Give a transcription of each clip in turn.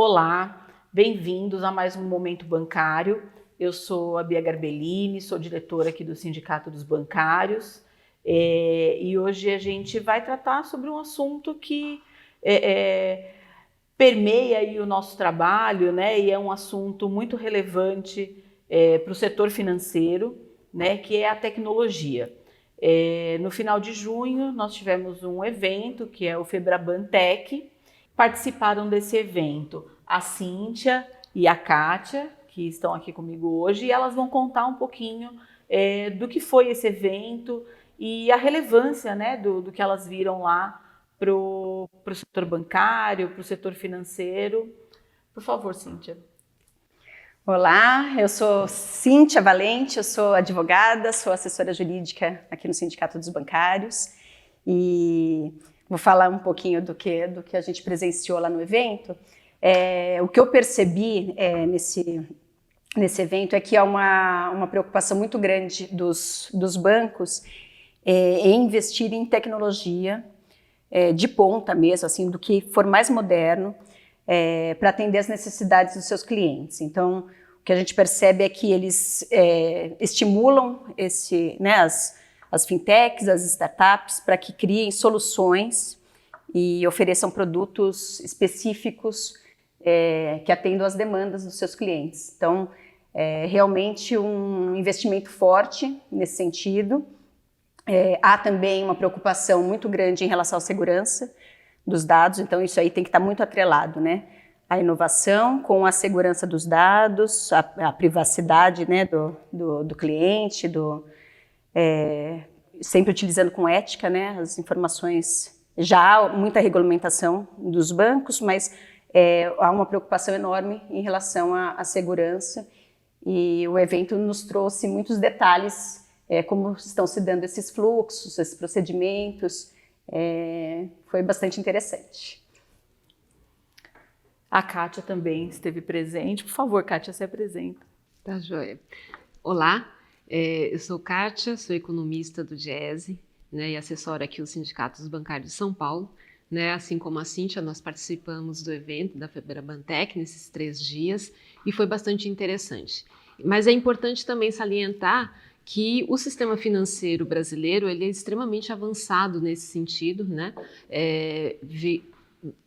Olá, bem-vindos a mais um Momento Bancário. Eu sou a Bia Garbellini, sou diretora aqui do Sindicato dos Bancários e hoje a gente vai tratar sobre um assunto que permeia aí o nosso trabalho, né? E é um assunto muito relevante para o setor financeiro, né? Que é a tecnologia. No final de junho nós tivemos um evento que é o Febraban Tech. Participaram desse evento a Cíntia e a Kátia, que estão aqui comigo hoje, e elas vão contar um pouquinho do que foi esse evento e a relevância, né, do que elas viram lá para o setor bancário, para o setor financeiro. Por favor, Cíntia. Olá, eu sou Cíntia Valente, eu sou advogada, sou assessora jurídica aqui no Sindicato dos Bancários e vou falar um pouquinho do que a gente presenciou lá no evento. O que eu percebi nesse evento é que há uma preocupação muito grande dos bancos em investir em tecnologia de ponta mesmo, assim, do que for mais moderno, para atender as necessidades dos seus clientes. Então, o que a gente percebe é que eles estimulam as fintechs, as startups, para que criem soluções e ofereçam produtos específicos que atendam às demandas dos seus clientes. Então, realmente um investimento forte nesse sentido. Há também uma preocupação muito grande em relação à segurança dos dados, então isso aí tem que estar muito atrelado, né? A inovação com a segurança dos dados, a privacidade, né, do cliente, sempre utilizando com ética, né, as informações. Já há muita regulamentação dos bancos, mas há uma preocupação enorme em relação à segurança, e o evento nos trouxe muitos detalhes, como estão se dando esses fluxos, esses procedimentos. Foi bastante interessante. A Kátia também esteve presente. Por favor, Kátia, se apresenta. Tá joia. Olá, eu sou Kátia, sou economista do Diese, né, e assessora aqui os Sindicatos Bancários de São Paulo. Né, assim como a Cíntia, nós participamos do evento da Febraban Tech nesses 3 dias e foi bastante interessante. Mas é importante também salientar que o sistema financeiro brasileiro ele é extremamente avançado nesse sentido, né?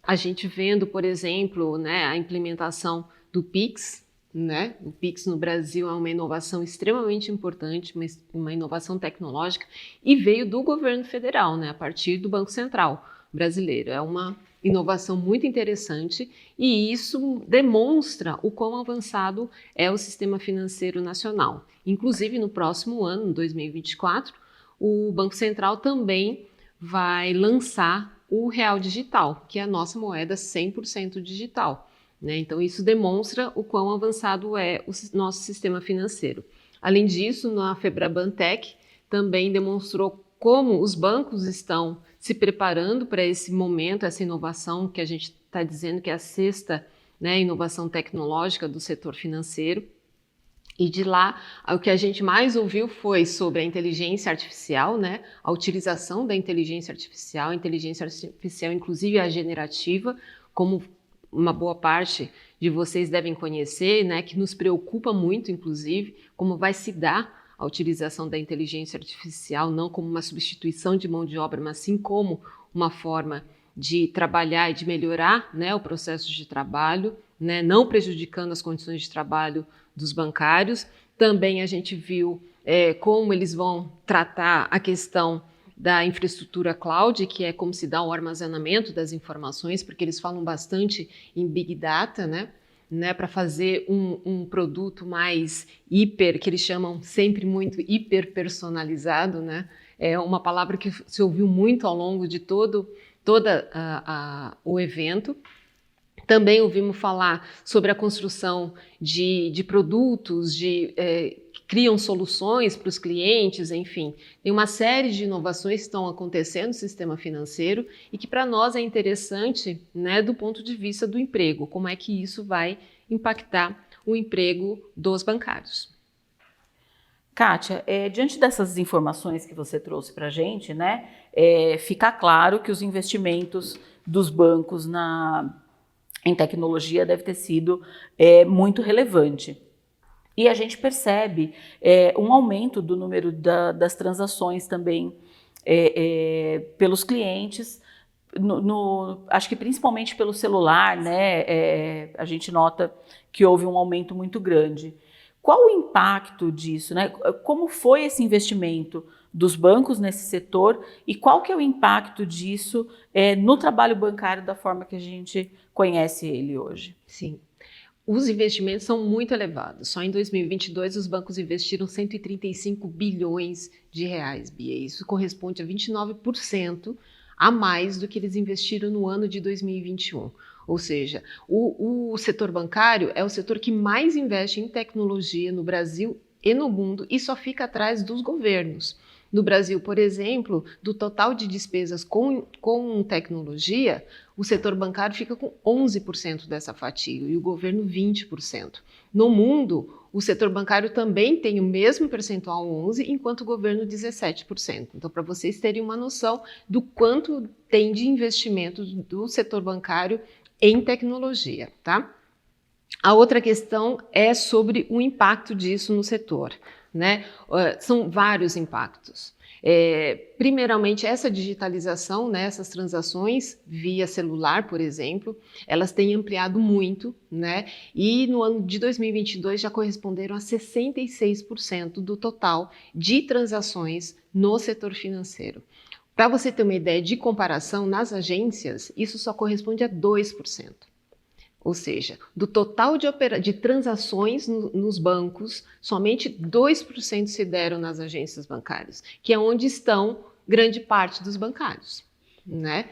A gente vendo, por exemplo, né, a implementação do Pix, né? O Pix no Brasil é uma inovação extremamente importante, uma inovação tecnológica, e veio do governo federal, né, a partir do Banco Central brasileiro. É uma inovação muito interessante e isso demonstra o quão avançado é o sistema financeiro nacional. Inclusive, no próximo ano, 2024, o Banco Central também vai lançar o Real Digital, que é a nossa moeda 100% digital. Né? Então, isso demonstra o quão avançado é o nosso sistema financeiro. Além disso, na Febraban Tech também demonstrou como os bancos estão se preparando para esse momento, essa inovação que a gente está dizendo que é a 6ª, né, inovação tecnológica do setor financeiro. E de lá, o que a gente mais ouviu foi sobre a inteligência artificial, né, a utilização da inteligência artificial inclusive a generativa, como uma boa parte de vocês devem conhecer, né, que nos preocupa muito, inclusive, como vai se dar a utilização da inteligência artificial, não como uma substituição de mão de obra, mas sim como uma forma de trabalhar e de melhorar, né, o processo de trabalho, né, não prejudicando as condições de trabalho dos bancários. Também a gente viu como eles vão tratar a questão da infraestrutura cloud, que é como se dá o armazenamento das informações, porque eles falam bastante em Big Data, né, para fazer um produto mais que eles chamam sempre muito hiper personalizado, né? É uma palavra que se ouviu muito ao longo de todo o evento. Também ouvimos falar sobre a construção de produtos, que criam soluções para os clientes, enfim. Tem uma série de inovações que estão acontecendo no sistema financeiro e que para nós é interessante, né, do ponto de vista do emprego, como é que isso vai impactar o emprego dos bancários. Kátia, diante dessas informações que você trouxe para a gente, né, fica claro que os investimentos dos bancos em tecnologia deve ter sido muito relevante. E a gente percebe um aumento do número das transações também pelos clientes, acho que principalmente pelo celular, né? A gente nota que houve um aumento muito grande. Qual o impacto disso, né? Como foi esse investimento dos bancos nesse setor e qual que é o impacto disso no trabalho bancário da forma que a gente conhece ele hoje? Sim. Os investimentos são muito elevados. Só em 2022 os bancos investiram 135 bilhões de reais, Bia. Isso corresponde a 29% a mais do que eles investiram no ano de 2021. Ou seja, o setor bancário é o setor que mais investe em tecnologia no Brasil e no mundo e só fica atrás dos governos. No Brasil, por exemplo, do total de despesas com tecnologia, o setor bancário fica com 11% dessa fatia e o governo 20%. No mundo, o setor bancário também tem o mesmo percentual 11%, enquanto o governo 17%. Então, para vocês terem uma noção do quanto tem de investimento do setor bancário em tecnologia, tá? A outra questão é sobre o impacto disso no setor, né? São vários impactos. Primeiramente, essa digitalização, né, essas transações via celular, por exemplo, elas têm ampliado muito, né? E no ano de 2022 já corresponderam a 66% do total de transações no setor financeiro. Para você ter uma ideia de comparação, nas agências, isso só corresponde a 2%. Ou seja, do total de transações nos bancos, somente 2% se deram nas agências bancárias, que é onde estão grande parte dos bancários, né?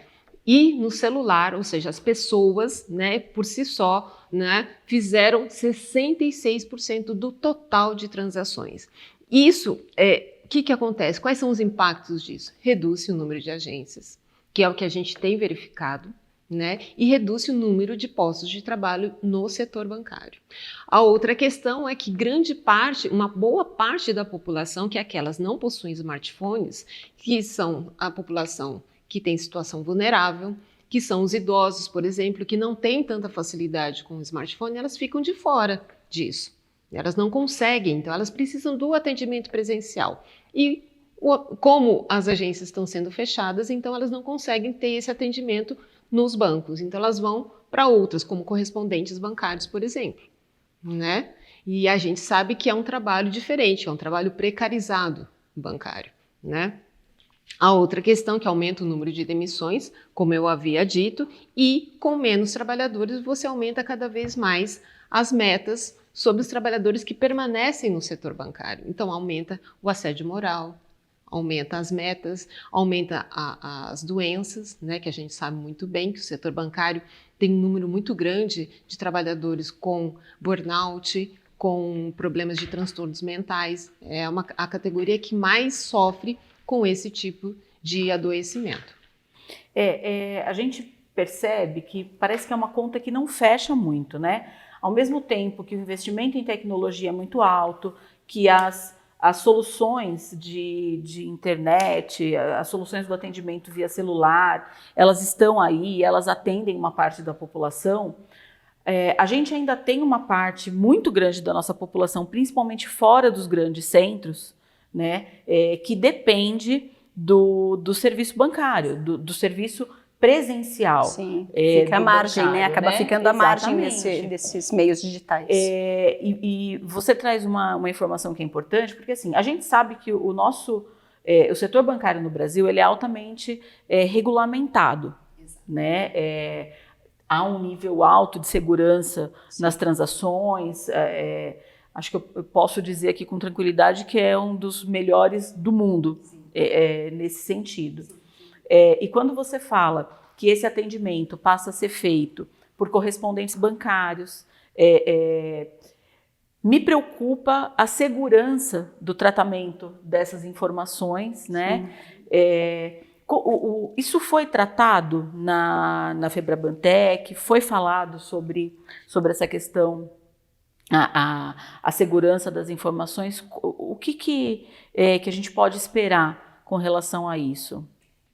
E no celular, ou seja, as pessoas, né, por si só, né, fizeram 66% do total de transações. Isso, o que acontece? Quais são os impactos disso? Reduz o número de agências, que é o que a gente tem verificado, né? E reduz o número de postos de trabalho no setor bancário. A outra questão é que uma boa parte da população, que é aquelas não possuem smartphones, que são a população que tem situação vulnerável, que são os idosos, por exemplo, que não têm tanta facilidade com o smartphone, elas ficam de fora disso. Elas não conseguem, então elas precisam do atendimento presencial. E como as agências estão sendo fechadas, então elas não conseguem ter esse atendimento nos bancos, então elas vão para outras, como correspondentes bancários, por exemplo, né? E a gente sabe que é um trabalho diferente, é um trabalho precarizado bancário, né? A outra questão que aumenta o número de demissões, como eu havia dito, e com menos trabalhadores você aumenta cada vez mais as metas sobre os trabalhadores que permanecem no setor bancário. Então aumenta o assédio moral, aumenta as metas, aumenta as doenças, né, que a gente sabe muito bem que o setor bancário tem um número muito grande de trabalhadores com burnout, com problemas de transtornos mentais. É a categoria que mais sofre com esse tipo de adoecimento. A gente percebe que parece que é uma conta que não fecha muito, né? Ao mesmo tempo que o investimento em tecnologia é muito alto, que as soluções de internet, as soluções do atendimento via celular, elas estão aí, elas atendem uma parte da população. A gente ainda tem uma parte muito grande da nossa população, principalmente fora dos grandes centros, né, que depende do serviço bancário, do serviço presencial. Sim, fica à margem, né? Acaba ficando à margem desses meios digitais. E você traz uma informação que é importante, porque assim, a gente sabe que o setor bancário no Brasil ele é altamente regulamentado, né? Há um nível alto de segurança nas transações. Acho que eu posso dizer aqui com tranquilidade que é um dos melhores do mundo nesse sentido. E quando você fala que esse atendimento passa a ser feito por correspondentes bancários, me preocupa a segurança do tratamento dessas informações, né? Isso foi tratado na Febrabantec, foi falado sobre essa questão, a segurança das informações. O que a gente pode esperar com relação a isso?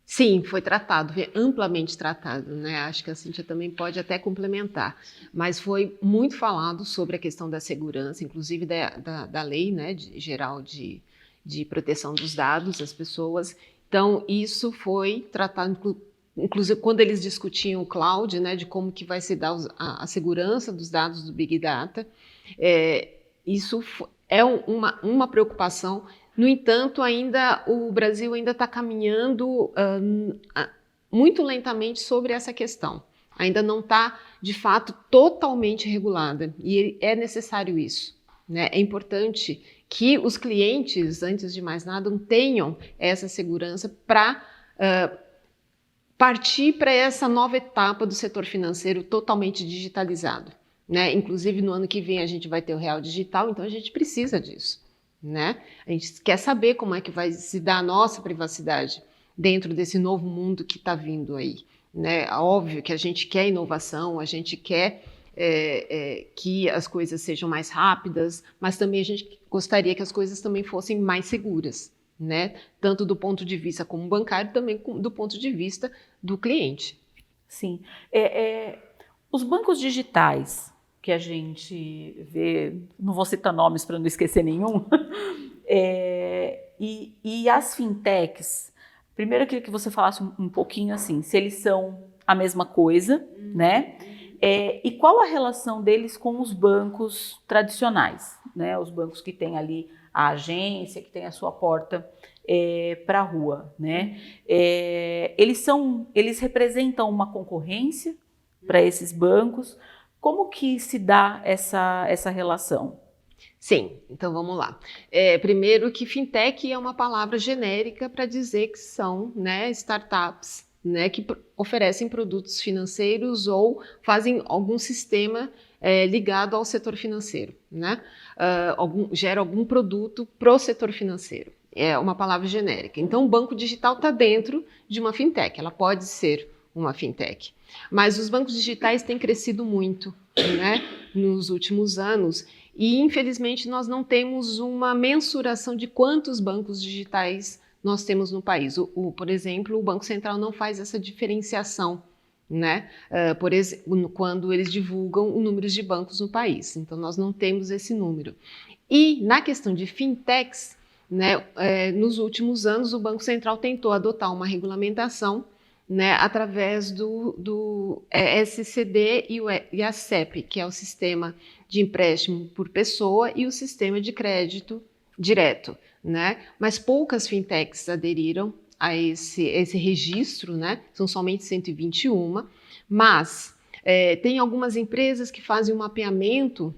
Sim, foi tratado, foi amplamente tratado, né? Acho que a Cíntia também pode até complementar, mas foi muito falado sobre a questão da segurança, inclusive da lei, né, geral de proteção dos dados das pessoas. Então, isso foi tratado, inclusive quando eles discutiam o cloud, né, de como que vai se dar a segurança dos dados do Big Data, isso é uma preocupação. No entanto, o Brasil ainda está caminhando muito lentamente sobre essa questão. Ainda não está, de fato, totalmente regulada. E é necessário isso, né? É importante que os clientes, antes de mais nada, tenham essa segurança para partir para essa nova etapa do setor financeiro totalmente digitalizado, né? Inclusive, no ano que vem, a gente vai ter o Real Digital, então a gente precisa disso. Né? A gente quer saber como é que vai se dar a nossa privacidade dentro desse novo mundo que está vindo aí. Né? Óbvio que a gente quer inovação, a gente quer que as coisas sejam mais rápidas, mas também a gente gostaria que as coisas também fossem mais seguras, né? Tanto do ponto de vista como bancário, também do ponto de vista do cliente. Sim. Os bancos digitais que a gente vê, não vou citar nomes para não esquecer nenhum, e as fintechs, primeiro eu queria que você falasse um pouquinho assim, se eles são a mesma coisa, né? E qual a relação deles com os bancos tradicionais, né? Os bancos que têm ali a agência, que tem a sua porta para a rua, né? Eles representam uma concorrência para esses bancos. Como que se dá essa relação? Sim, então vamos lá. Primeiro que fintech é uma palavra genérica para dizer que são, né, startups, né, que oferecem produtos financeiros ou fazem algum sistema ligado ao setor financeiro, né? Gera algum produto para o setor financeiro. É uma palavra genérica. Então, o banco digital está dentro de uma fintech, ela pode ser uma fintech. Mas os bancos digitais têm crescido muito, né, nos últimos anos e, infelizmente, nós não temos uma mensuração de quantos bancos digitais nós temos no país. Por exemplo, o Banco Central não faz essa diferenciação, né, por exemplo, quando eles divulgam o número de bancos no país. Então, nós não temos esse número. E, na questão de fintechs, né, nos últimos anos, o Banco Central tentou adotar uma regulamentação, né, através do SCD e a CEP, que é o Sistema de Empréstimo por Pessoa e o Sistema de Crédito Direto, né? Mas poucas fintechs aderiram a esse registro, né? São somente 121, mas tem algumas empresas que fazem um mapeamento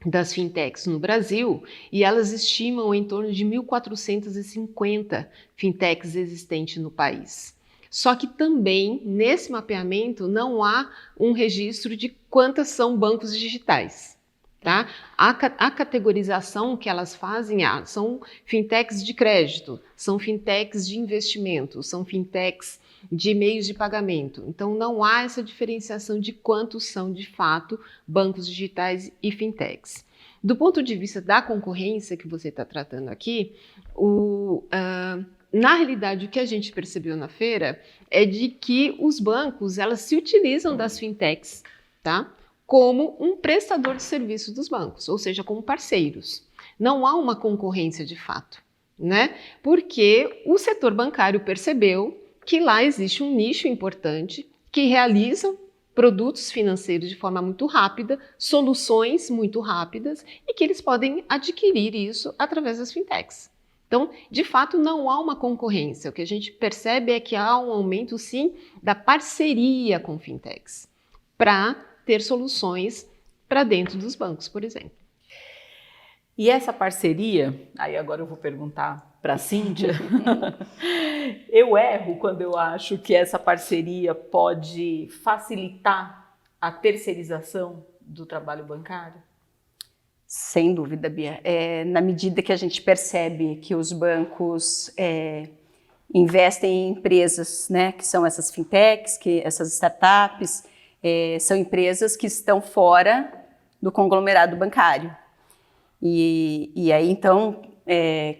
das fintechs no Brasil e elas estimam em torno de 1.450 fintechs existentes no país. Só que também, nesse mapeamento, não há um registro de quantas são bancos digitais. Tá? A categorização que elas fazem são fintechs de crédito, são fintechs de investimento, são fintechs de meios de pagamento. Então, não há essa diferenciação de quantos são, de fato, bancos digitais e fintechs. Do ponto de vista da concorrência que você está tratando aqui, na realidade, o que a gente percebeu na feira é de que os bancos, elas se utilizam das fintechs, tá? Como um prestador de serviços dos bancos, ou seja, como parceiros. Não há uma concorrência de fato, né? Porque o setor bancário percebeu que lá existe um nicho importante que realizam produtos financeiros de forma muito rápida, soluções muito rápidas e que eles podem adquirir isso através das fintechs. Então, de fato, não há uma concorrência. O que a gente percebe é que há um aumento, sim, da parceria com fintechs para ter soluções para dentro dos bancos, por exemplo. E essa parceria, aí agora eu vou perguntar para a Cíntia, eu erro quando eu acho que essa parceria pode facilitar a terceirização do trabalho bancário? Sem dúvida, Bia. Na medida que a gente percebe que os bancos investem em empresas, né, que são essas fintechs, que essas startups, são empresas que estão fora do conglomerado bancário. E aí, então,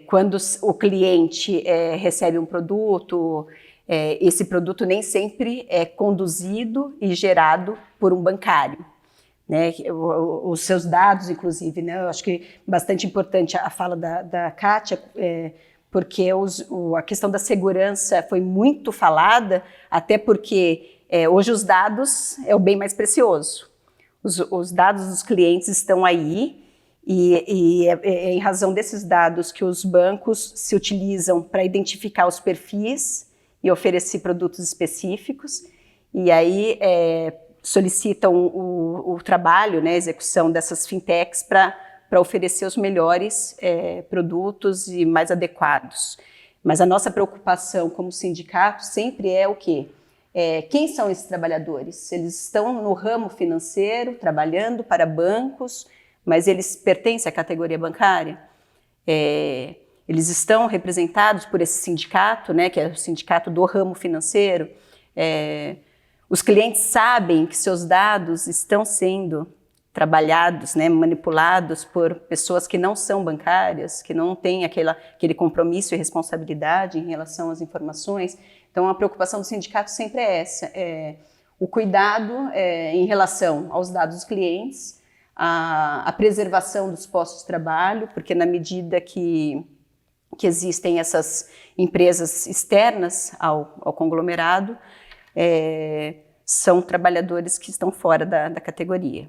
quando o cliente recebe um produto, esse produto nem sempre é conduzido e gerado por um bancário, né? Os seus dados, inclusive, né? Eu acho que bastante importante a fala da Kátia, porque a questão da segurança foi muito falada, até porque hoje os dados é o bem mais precioso. Os dados dos clientes estão aí e é em razão desses dados que os bancos se utilizam para identificar os perfis e oferecer produtos específicos, e aí solicitam o trabalho, né, a execução dessas fintechs para oferecer os melhores produtos e mais adequados. Mas a nossa preocupação como sindicato sempre é o quê? Quem são esses trabalhadores? Eles estão no ramo financeiro, trabalhando para bancos, mas eles pertencem à categoria bancária? Eles estão representados por esse sindicato, né, que é o sindicato do ramo financeiro? Os clientes sabem que seus dados estão sendo trabalhados, né, manipulados por pessoas que não são bancárias, que não têm aquele compromisso e responsabilidade em relação às informações. Então, a preocupação do sindicato sempre é essa, o cuidado em relação aos dados dos clientes, a preservação dos postos de trabalho, porque na medida que existem essas empresas externas ao conglomerado, são trabalhadores que estão fora da categoria.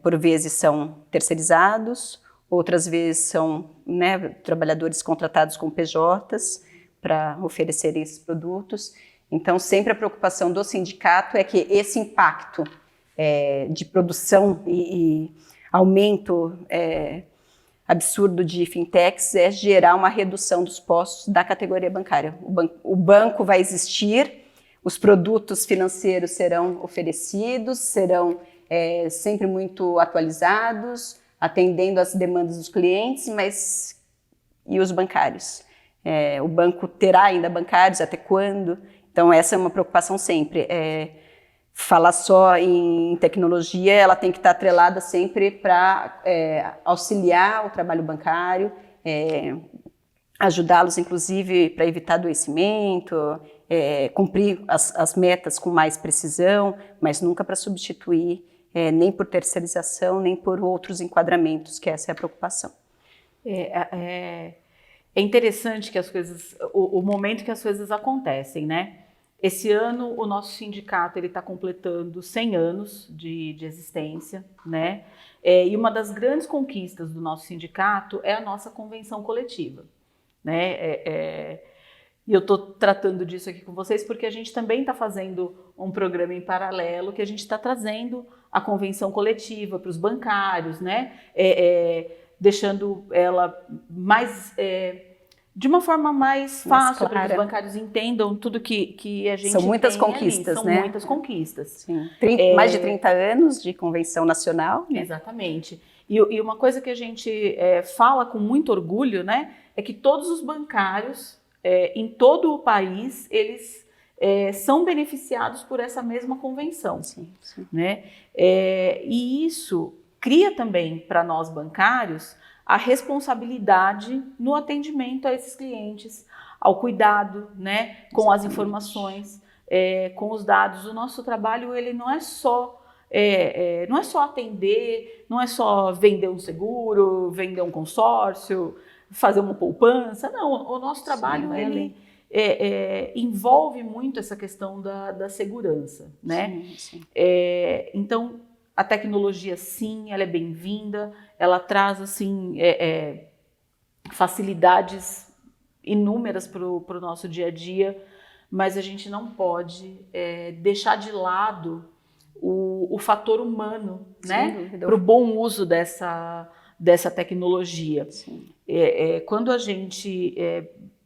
Por vezes são terceirizados, outras vezes são, né, trabalhadores contratados com PJs para oferecerem esses produtos. Então, sempre a preocupação do sindicato é que esse impacto de produção e aumento absurdo de fintechs é gerar uma redução dos postos da categoria bancária. O banco vai existir, os produtos financeiros serão oferecidos, serão sempre muito atualizados, atendendo às demandas dos clientes, mas e os bancários? O banco terá ainda bancários, até quando? Então, essa é uma preocupação sempre. Falar só em tecnologia, ela tem que estar atrelada sempre para auxiliar o trabalho bancário, ajudá-los, inclusive, para evitar adoecimento, cumprir as metas com mais precisão, mas nunca para substituir, nem por terceirização, nem por outros enquadramentos, que essa é a preocupação. É interessante que as coisas, o momento que as coisas acontecem, né? Esse ano o nosso sindicato está completando 100 anos de existência, né? E uma das grandes conquistas do nosso sindicato é a nossa convenção coletiva, né? E eu estou tratando disso aqui com vocês porque a gente também está fazendo um programa em paralelo que a gente está trazendo a convenção coletiva para os bancários, né? Deixando ela mais de uma forma mais fácil para que os bancários entendam tudo que a gente São muitas tem conquistas, ali. né? São muitas conquistas. Sim. Mais de 30 anos de convenção nacional. Né? Exatamente. E uma coisa que a gente fala com muito orgulho, né, é que todos os bancários em todo o país, eles são beneficiados por essa mesma convenção. Sim. Né? E isso cria também para nós bancários a responsabilidade no atendimento a esses clientes, ao cuidado, né, com as informações, com os dados. O nosso trabalho ele não é só atender, não é só vender um seguro, vender um consórcio, fazer uma poupança. Não, o nosso trabalho ele envolve muito essa questão da segurança, né? Sim. Então, a tecnologia, sim, ela é bem-vinda, ela traz, assim, facilidades inúmeras para o nosso dia a dia, mas a gente não pode deixar de lado o fator humano, né? Para o bom uso dessa tecnologia. Quando a gente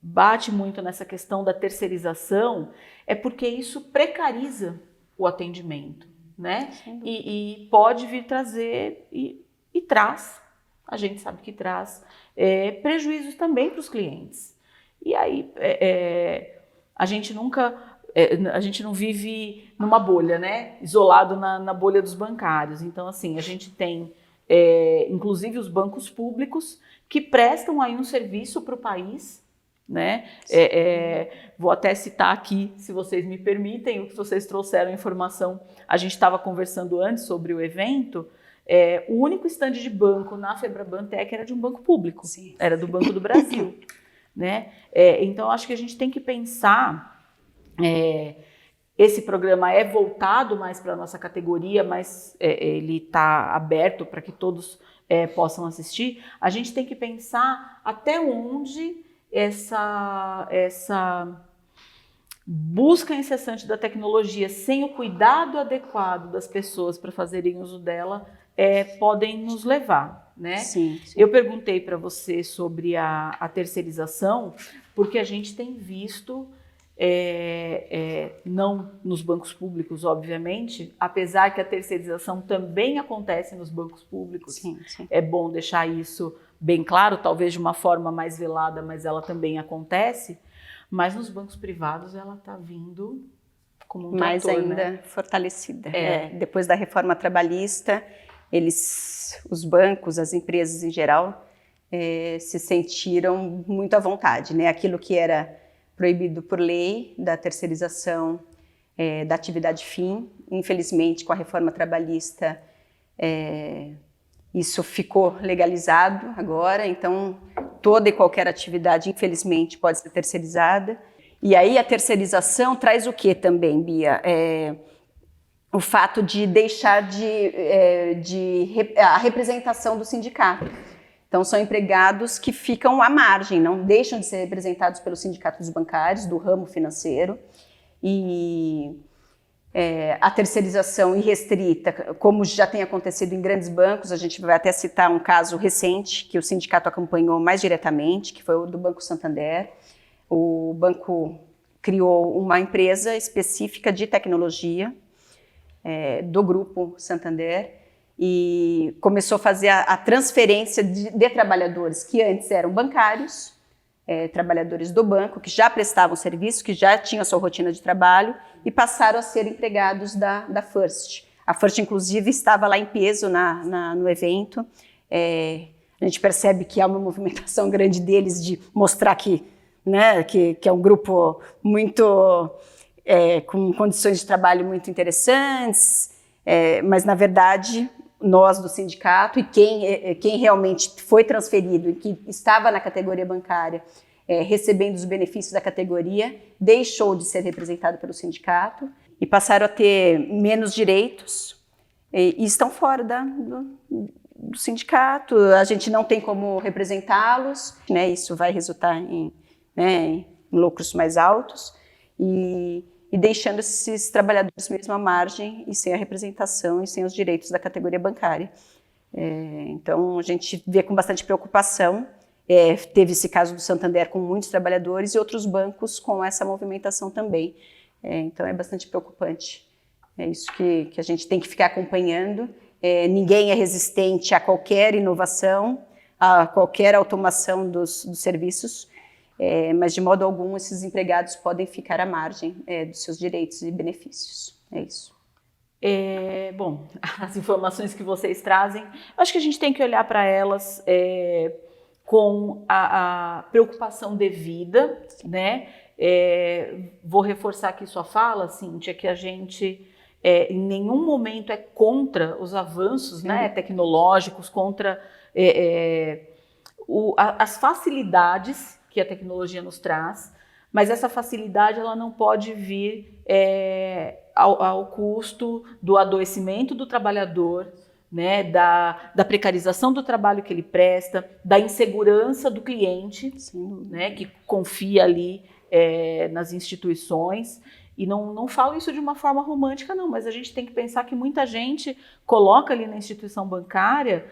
bate muito nessa questão da terceirização, é porque isso precariza o atendimento. Né? E pode vir trazer, e traz, a gente sabe que traz, prejuízos também para os clientes. E aí a gente não vive numa bolha, né? Isolado na bolha dos bancários. Então, assim, a gente tem, inclusive, os bancos públicos que prestam aí um serviço para o país, né? Vou até citar aqui, se vocês me permitem, o que vocês trouxeram informação. A gente estava conversando antes sobre o evento. O único estande de banco na Febraban-Tech era de um banco público, Sim. era do Banco do Brasil, né? Então, acho que a gente tem que pensar, esse programa é voltado mais para a nossa categoria, mas ele está aberto para que todos possam assistir. A gente tem que pensar até onde essa busca incessante da tecnologia, sem o cuidado adequado das pessoas para fazerem uso dela, podem nos levar, né? Sim. Eu perguntei para você sobre a terceirização, porque a gente tem visto, não nos bancos públicos, obviamente, apesar que a terceirização também acontece nos bancos públicos. Sim. É bom deixar isso bem claro, talvez de uma forma mais velada, mas ela também acontece. Mas nos bancos privados ela está vindo como um mais trator, ainda, né? Fortalecida. Depois da reforma trabalhista, os bancos, as empresas em geral, se sentiram muito à vontade, né? Aquilo que era proibido por lei, da terceirização da atividade fim, infelizmente com a reforma trabalhista isso ficou legalizado agora, então toda e qualquer atividade, infelizmente, pode ser terceirizada. E aí a terceirização traz o que também, Bia? O fato de deixar a representação do sindicato. Então são empregados que ficam à margem, não deixam de ser representados pelo sindicato dos bancários, do ramo financeiro, e a terceirização irrestrita, como já tem acontecido em grandes bancos, a gente vai até citar um caso recente que o sindicato acompanhou mais diretamente, que foi o do Banco Santander. O banco criou uma empresa específica de tecnologia do Grupo Santander e começou a fazer a transferência de trabalhadores que antes eram bancários, trabalhadores do banco, que já prestavam serviço, que já tinham a sua rotina de trabalho e passaram a ser empregados da First. A First, inclusive, estava lá em peso no evento. A gente percebe que há uma movimentação grande deles de mostrar que é um grupo muito com condições de trabalho muito interessantes, mas, na verdade, nós do sindicato e quem realmente foi transferido e que estava na categoria bancária recebendo os benefícios da categoria, deixou de ser representado pelo sindicato e passaram a ter menos direitos e estão fora do sindicato. A gente não tem como representá-los, né? Isso vai resultar em lucros mais altos e deixando esses trabalhadores mesmo à margem e sem a representação e sem os direitos da categoria bancária. Então, a gente vê com bastante preocupação. Teve esse caso do Santander com muitos trabalhadores e outros bancos com essa movimentação também. Então, é bastante preocupante. É isso que a gente tem que ficar acompanhando. Ninguém é resistente a qualquer inovação, a qualquer automação dos serviços, mas, de modo algum, esses empregados podem ficar à margem dos seus direitos e benefícios. É isso. Bom, as informações que vocês trazem, acho que a gente tem que olhar para elas com a preocupação devida, né? Vou reforçar aqui sua fala, Cíntia, que a gente em nenhum momento é contra os avanços, né, tecnológicos, contra as facilidades que a tecnologia nos traz, mas essa facilidade ela não pode vir ao custo do adoecimento do trabalhador, né, da precarização do trabalho que ele presta, da insegurança do cliente, né, que confia ali nas instituições. E não falo isso de uma forma romântica, não, mas a gente tem que pensar que muita gente coloca ali na instituição bancária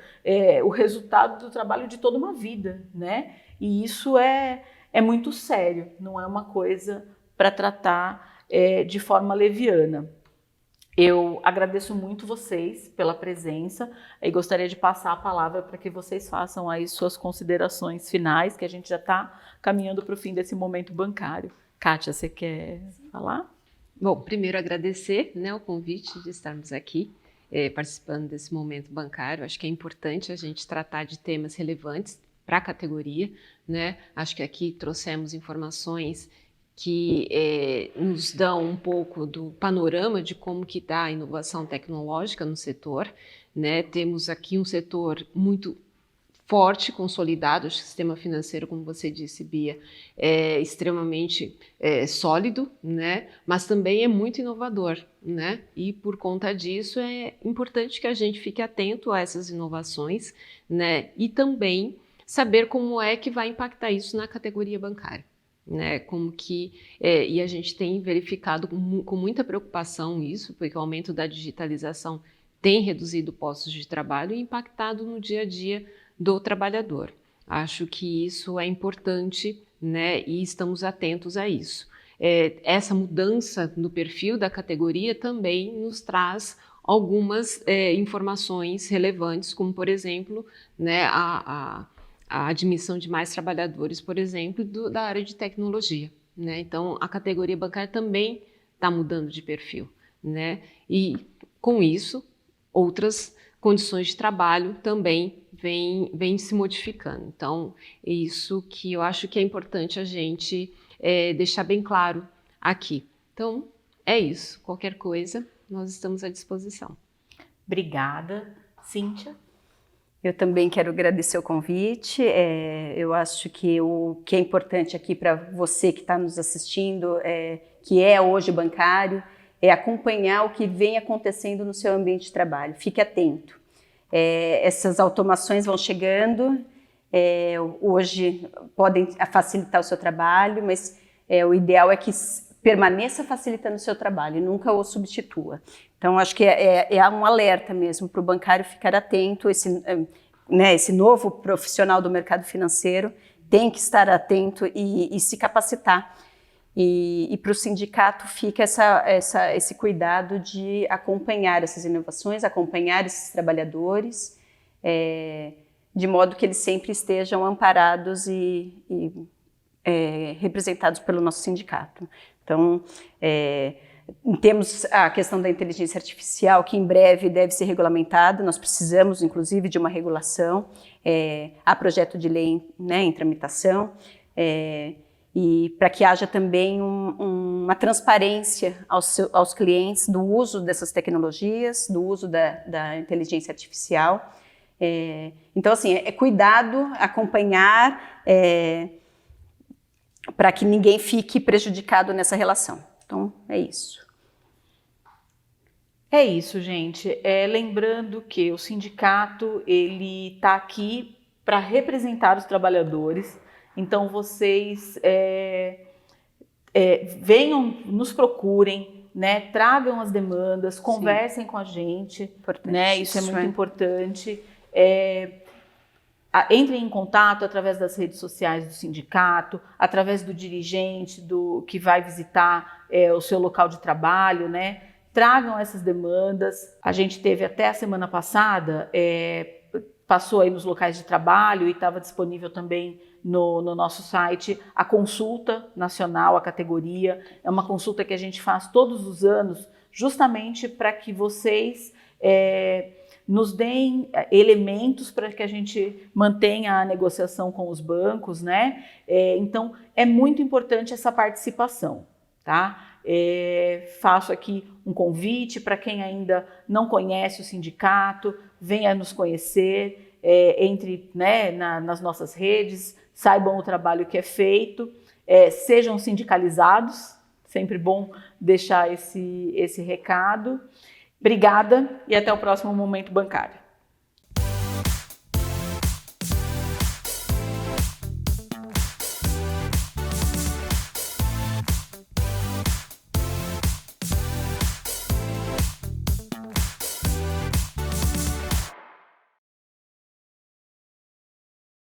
o resultado do trabalho de toda uma vida, né? E isso é muito sério, não é uma coisa para tratar de forma leviana. Eu agradeço muito vocês pela presença e gostaria de passar a palavra para que vocês façam aí suas considerações finais, que a gente já está caminhando para o fim desse momento bancário. Kátia, você quer falar? Bom, primeiro agradecer, né, o convite de estarmos aqui participando desse momento bancário. Acho que é importante a gente tratar de temas relevantes para a categoria, né? Acho que aqui trouxemos informações que nos dão um pouco do panorama de como que está a inovação tecnológica no setor, né? Temos aqui um setor muito forte, consolidado. Acho que o sistema financeiro, como você disse, Bia, é extremamente sólido, né? Mas também é muito inovador, né? E por conta disso é importante que a gente fique atento a essas inovações, né? E também saber como é que vai impactar isso na categoria bancária, né? Como que e a gente tem verificado com muita preocupação isso, porque o aumento da digitalização tem reduzido postos de trabalho e impactado no dia a dia do trabalhador. Acho que isso é importante, né? E estamos atentos a isso. Essa mudança no perfil da categoria também nos traz algumas informações relevantes, como, por exemplo, né, a admissão de mais trabalhadores, por exemplo, da área de tecnologia, né? Então, a categoria bancária também está mudando de perfil, né? E, com isso, outras condições de trabalho também vêm se modificando. Então, é isso que eu acho que é importante a gente deixar bem claro aqui. Então, é isso. Qualquer coisa, nós estamos à disposição. Obrigada. Cíntia? Eu também quero agradecer o convite. Eu acho que o que é importante aqui para você que está nos assistindo, que é hoje bancário, é acompanhar o que vem acontecendo no seu ambiente de trabalho. Fique atento. Essas automações vão chegando, hoje podem facilitar o seu trabalho, mas o ideal é que permaneça facilitando o seu trabalho e nunca o substitua. Então, acho que é um alerta mesmo para o bancário ficar atento. Esse novo profissional do mercado financeiro tem que estar atento e se capacitar. E para o sindicato fica esse cuidado de acompanhar essas inovações, acompanhar esses trabalhadores, de modo que eles sempre estejam amparados e representados pelo nosso sindicato. Então, temos a questão da inteligência artificial, que em breve deve ser regulamentada. Nós precisamos, inclusive, de uma regulação. Há projeto de lei, né, em tramitação. E para que haja também uma transparência aos clientes do uso dessas tecnologias, do uso da inteligência artificial. Então, assim, cuidado, acompanhar, para que ninguém fique prejudicado nessa relação. Então, é isso. É isso, gente. Lembrando que o sindicato ele está aqui para representar os trabalhadores. Então, vocês venham, nos procurem, né? Tragam as demandas, conversem com a gente, né? Isso é muito importante. Entrem em contato através das redes sociais do sindicato, através do dirigente que vai visitar o seu local de trabalho, né? Tragam essas demandas. A gente teve até a semana passada, passou aí nos locais de trabalho e estava disponível também no nosso site a consulta nacional, a categoria. É uma consulta que a gente faz todos os anos, justamente para que vocês nos deem elementos para que a gente mantenha a negociação com os bancos, né? Então, é muito importante essa participação, tá? Faço aqui um convite para quem ainda não conhece o sindicato, venha nos conhecer, entre, né, nas nossas redes, saibam o trabalho que é feito, sejam sindicalizados, sempre bom deixar esse recado. Obrigada e até o próximo Momento Bancário.